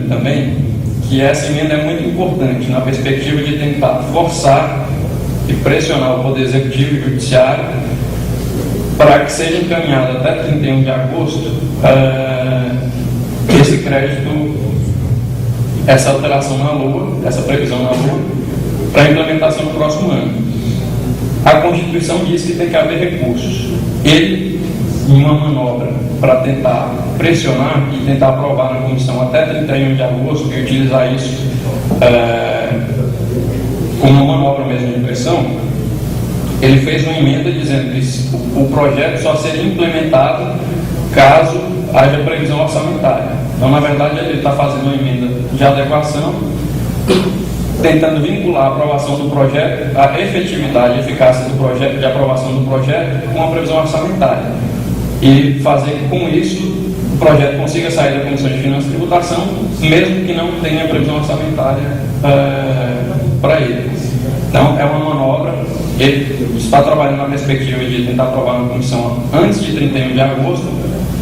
também que essa emenda é muito importante na perspectiva de tentar forçar e pressionar o Poder Executivo e o Judiciário para que seja encaminhado até 31 de agosto esse crédito, essa alteração na LOA, essa previsão na LOA, para a implementação no próximo ano. A Constituição diz que tem que haver recursos. Ele, em uma manobra para tentar pressionar e tentar aprovar na comissão até 31 de agosto e utilizar isso como uma manobra mesmo de pressão, ele fez uma emenda dizendo que o projeto só seria implementado caso haja previsão orçamentária. Então, na verdade, ele está fazendo uma emenda de adequação, tentando vincular a aprovação do projeto, a efetividade e eficácia do projeto, de aprovação do projeto, com a previsão orçamentária. E fazer que, com isso, o projeto consiga sair da Comissão de Finanças e Tributação, mesmo que não tenha previsão orçamentária para ele. Então, é uma manobra. Ele está trabalhando na perspectiva de tentar aprovar na comissão antes de 31 de agosto,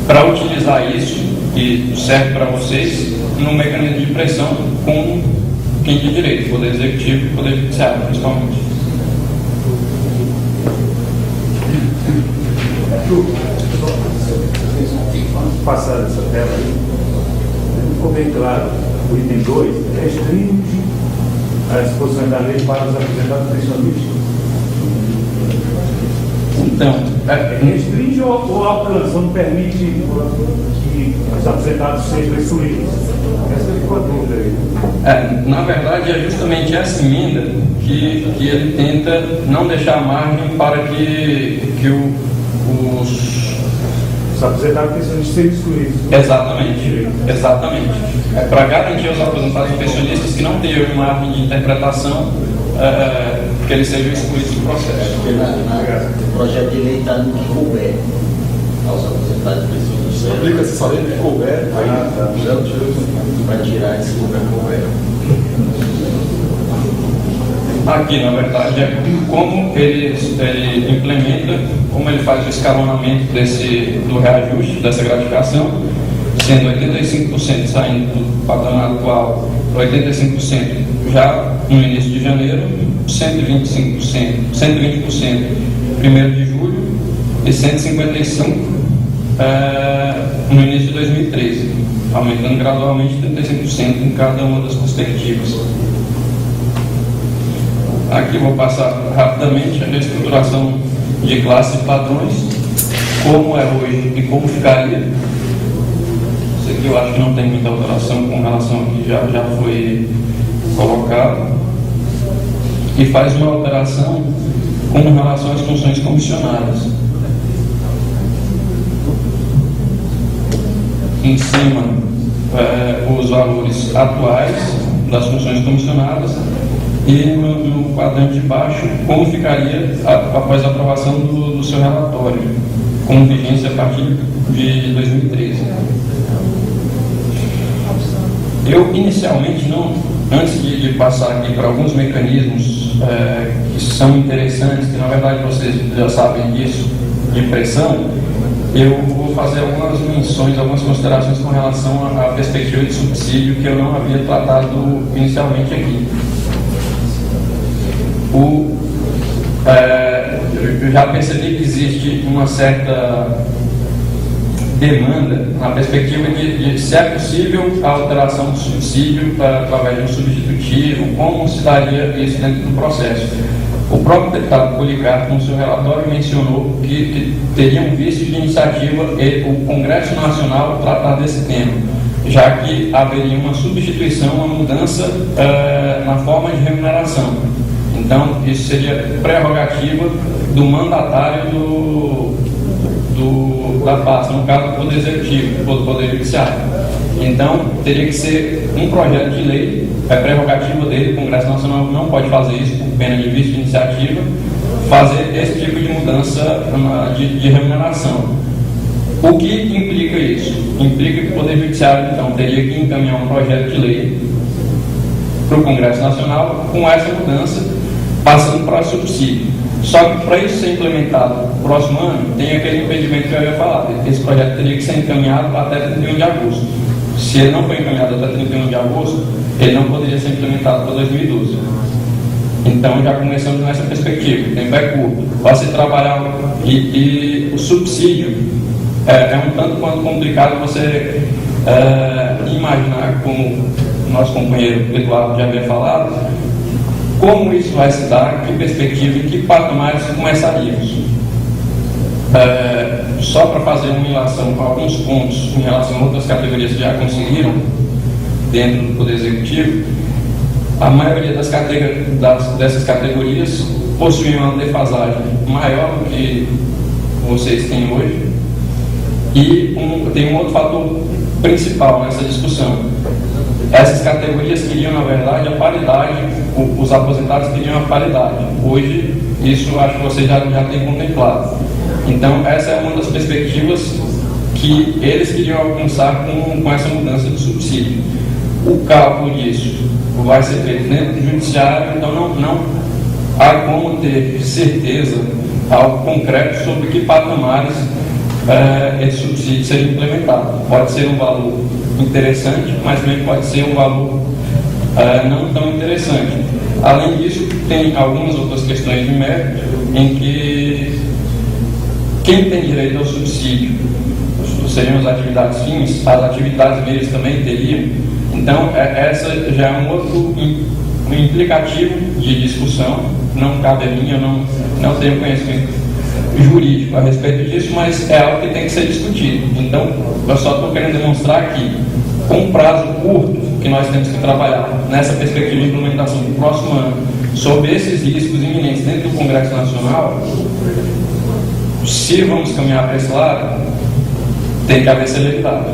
para utilizar isso, e serve para vocês, no mecanismo de pressão com quem tem direito, Poder Executivo e Poder Judiciário, principalmente. Vamos passar essa tela aí. Ficou bem claro, o item 2 restringe as disposições da lei para os aposentados pensionistas. Então, restringe ou alcança, não permite que os aposentados sejam excluídos? Essa ficou a dúvida aí. Na verdade, é justamente essa emenda que ele tenta não deixar margem para que os aposentados pensionistas sejam excluídos. Exatamente. É para garantir aos aposentados pensionistas que não tenham margem de interpretação, que eles sejam excluídos do processo. O projeto de lei está no que couber aos aposentados pensionistas. Aplica-se só lei que couber, para tirar esse couber. Aqui, na verdade, é como ele implementa, como ele faz o escalonamento do reajuste, dessa gratificação, sendo 85% saindo do patamar atual para 85% já no início de janeiro, 120% 1 de julho e 155% no início de 2013, aumentando gradualmente 35% em cada uma das perspectivas. Aqui vou passar rapidamente a reestruturação de classe e padrões, como é hoje e como ficaria. Isso aqui eu acho que não tem muita alteração com relação ao que já foi colocado. E faz uma alteração com relação às funções comissionadas. Em cima, os valores atuais das funções comissionadas, e no quadrante de baixo, como ficaria após a aprovação do seu relatório, com vigência a partir de 2013. Eu, inicialmente, antes de passar aqui para alguns mecanismos que são interessantes, que na verdade vocês já sabem disso, de pressão, eu vou fazer algumas menções, algumas considerações com relação à perspectiva de subsídio que eu não havia tratado inicialmente aqui. Eu já percebi que existe uma certa demanda na perspectiva de se é possível a alteração do subsídio através de um substitutivo, como se daria isso dentro do processo. O próprio deputado Policarpo, no seu relatório, mencionou que teria um vício de iniciativa o Congresso Nacional tratar desse tema, já que haveria uma substituição, uma mudança na forma de remuneração. Então, isso seria prerrogativa do mandatário da pasta, no caso do Poder Executivo, do Poder Judiciário. Então, teria que ser um projeto de lei, é prerrogativa dele, o Congresso Nacional não pode fazer isso por pena de vício de iniciativa, fazer esse tipo de mudança de remuneração. O que implica isso? Implica que o Poder Judiciário, então, teria que encaminhar um projeto de lei para o Congresso Nacional com essa mudança, passando para subsídio. Só que para isso ser implementado no próximo ano, tem aquele impedimento que eu ia falar. Esse projeto teria que ser encaminhado até 31 de agosto. Se ele não for encaminhado até 31 de agosto, ele não poderia ser implementado para 2012. Então já começamos nessa perspectiva, o tempo é curto. Para se trabalhar e o subsídio é um tanto quanto complicado você imaginar, como nosso companheiro Eduardo já havia falado, como isso vai se dar, que perspectiva e que patamares começaríamos. Só para fazer uma relação com alguns pontos em relação a outras categorias que já conseguiram dentro do Poder Executivo, a maioria dessas categorias possui uma defasagem maior do que vocês têm hoje. E tem um outro fator principal nessa discussão. Essas categorias queriam, na verdade, a paridade, os aposentados queriam a paridade. Hoje, isso acho que vocês já têm contemplado. Então, essa é uma das perspectivas que eles queriam alcançar com essa mudança do subsídio. O cálculo disso vai ser feito dentro do judiciário, então não há como ter certeza, algo concreto sobre que patamares esse subsídio seria implementado. Pode ser um valor interessante, mas também pode ser um valor não tão interessante. Além disso, tem algumas outras questões de mérito em que quem tem direito ao subsídio seriam as atividades fins, as atividades deles também teriam. Então, essa já é um outro implicativo de discussão. Não cabe a mim, eu não tenho conhecimento jurídico a respeito disso, mas é algo que tem que ser discutido. Então, eu só estou querendo demonstrar que, com um prazo curto que nós temos que trabalhar nessa perspectiva de implementação do próximo ano, sobre esses riscos iminentes dentro do Congresso Nacional, se vamos caminhar para esse lado, tem que haver celeridade.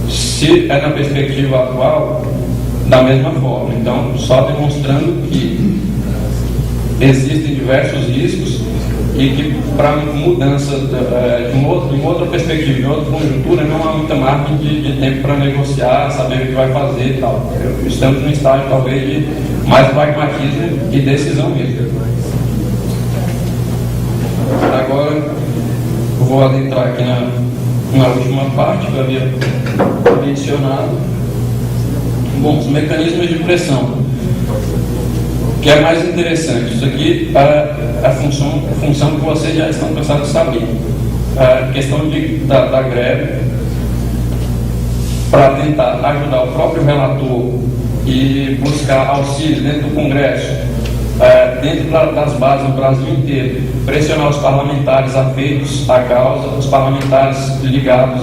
Se é na perspectiva atual, da mesma forma. Então, só demonstrando que existem diversos riscos e que, para mudança de uma outra perspectiva, de outra conjuntura, não há muita margem de tempo para negociar, saber o que vai fazer e tal. Estamos num estágio, talvez, de mais pragmatismo e decisão mesmo. Agora, eu vou adentrar aqui na última parte que eu havia mencionado. Bom, os mecanismos de pressão, que é mais interessante. Isso aqui é a função que vocês já estão cansados de saber. A questão da greve, para tentar ajudar o próprio relator e buscar auxílio dentro do Congresso, dentro das bases do Brasil inteiro, pressionar os parlamentares afeitos à causa, os parlamentares ligados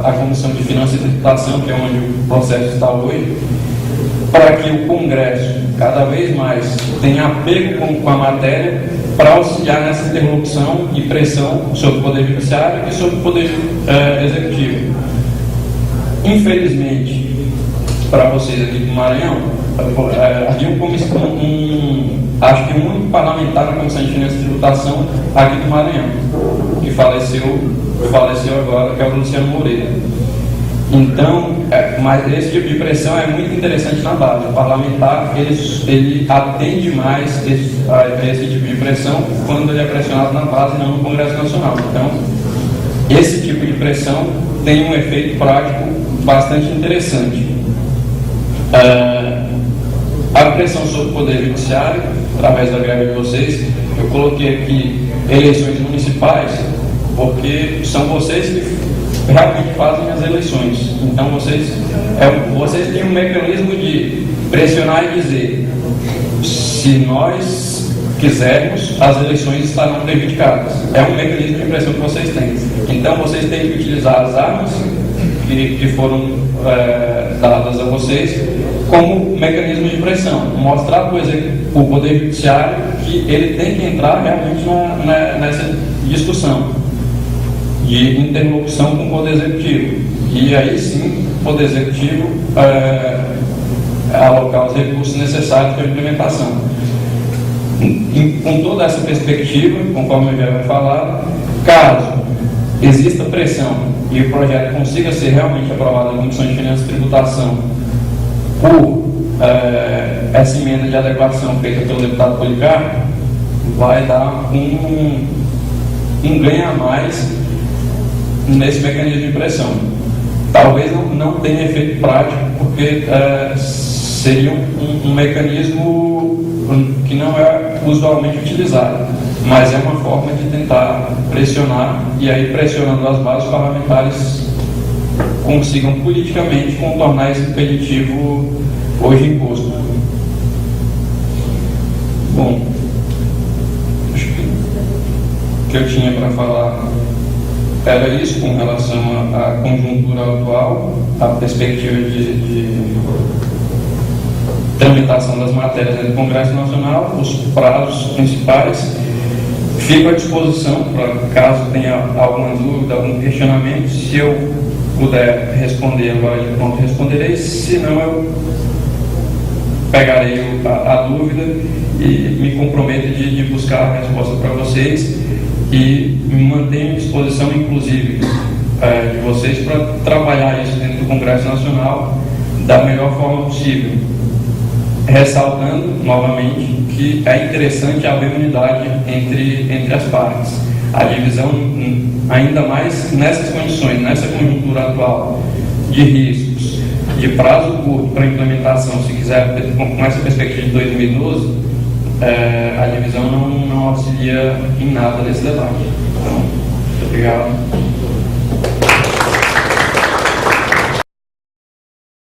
à Comissão de Finanças e Tributação, que é onde o processo está hoje, para que o Congresso cada vez mais tenha apego com a matéria, para auxiliar nessa interlocução e pressão sobre o Poder Judiciário e sobre o Poder Executivo. Infelizmente, para vocês aqui do Maranhão, havia acho que um único parlamentar na Comissão de Finanças e Tributação aqui do Maranhão, que faleceu agora, que é o Luciano Moreira. Então, mas esse tipo de pressão é muito interessante na base. O parlamentar, ele atende mais esse tipo de pressão quando ele é pressionado na base e não no Congresso Nacional. Então, esse tipo de pressão tem um efeito prático bastante interessante. A pressão sobre o Poder Judiciário, através da greve de vocês, eu coloquei aqui eleições municipais, porque são vocês que realmente fazem as eleições. Então vocês têm um mecanismo de pressionar e dizer: se nós quisermos, as eleições estarão prejudicadas. É um mecanismo de pressão que vocês têm. Então vocês têm que utilizar as armas que foram dadas a vocês como mecanismo de pressão, mostrar para o Poder Judiciário que ele tem que entrar realmente nessa discussão de interlocução com o Poder Executivo. E aí sim, o Poder Executivo alocar os recursos necessários para a implementação. Com toda essa perspectiva, conforme eu já havia falado, caso exista pressão e o projeto consiga ser realmente aprovado na Comissão de Finanças e Tributação por essa emenda de adequação feita pelo deputado Policarpo, vai dar um ganho a mais nesse mecanismo de pressão. Talvez não tem efeito prático, porque seria um mecanismo que não é usualmente utilizado, mas é uma forma de tentar pressionar, e aí pressionando as bases parlamentares consigam politicamente contornar esse impeditivo hoje imposto. Bom, acho que o que eu tinha para falar era isso com relação à conjuntura atual, à perspectiva de tramitação das matérias do Congresso Nacional, os prazos principais. Fico à disposição para caso tenha alguma dúvida, algum questionamento. Se eu puder responder agora de pronto, responderei. Se não, eu pegarei a dúvida e me comprometo de buscar a resposta para vocês e me mantenho à disposição, inclusive, de vocês para trabalhar isso dentro do Congresso Nacional da melhor forma possível, ressaltando novamente que é interessante haver unidade entre as partes. A divisão, ainda mais nessas condições, nessa conjuntura atual de riscos, de prazo curto para implementação, se quiser, com essa perspectiva de 2012, a divisão não auxilia em nada nesse debate. Então, muito obrigado.